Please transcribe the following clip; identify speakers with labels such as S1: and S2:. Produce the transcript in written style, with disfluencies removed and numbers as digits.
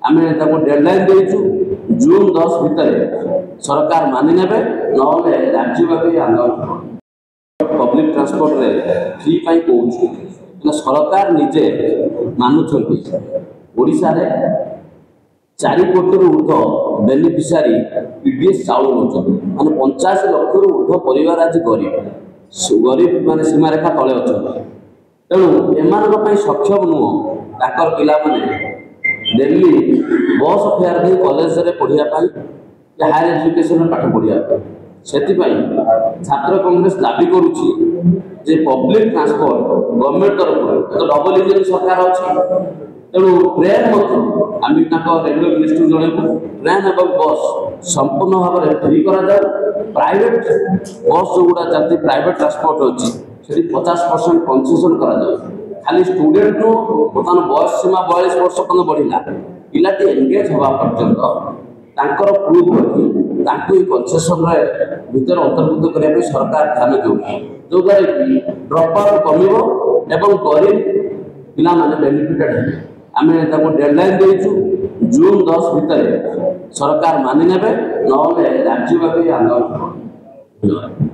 S1: आम डेडलाइन देचु जून 10 भितर सरकार मानि ने ना राज्यव्यापी आंदोलन पब्लिक ट्रांसपोर्ट रे फ्री पाई कहूँ सरकार निजे मानुंट ओडिशा रे 4 कोटी ऊर्ध बेनिफिशियरी पीडीएस चाउल नौ माने 50 लाख ऊर्ध परिवार आज गरीब माने सीमारेखा तले अच्छा तेणु एम सक्षम नुह पिला डेली बस फेयर दे कॉलेज रे पढ़ाई हायर एजुकेशन पाठ पढ़ा से छात्र कांग्रेस दाबी करुच्ची जे पब्लिक ट्रांसपोर्ट गवर्नमेंट तरफ तो डबल इंजन सरकार अच्छी तेणु ट्रेन आम रेलवे मिनिस्ट्री जनइबू ट्रेन और बस संपूर्ण भाव में फ्री करा प्राइवेट बस जो गुड़ा चलती प्राइवेट ट्रांसपोर्ट अच्छी से 50% कंसेसन करा खाली स्टूडेंट नु बर्तमान बयस सीमा 42 वर्ष पर्यटन बढ़ला पिलाटी एंगेज हवा पर्यंत तांकर प्रूफ रखी कंसेसन भर अंतर्भुक्त करने सरकार ध्यान दे जो द्वारा कि ड्रप आउट कम एवं गरीब पिला माने बेनिफिटेड है आम डेडलाइन देचु जून 10 भितर सरकार मानि ने ना राज्यव्यापी आंदोलन।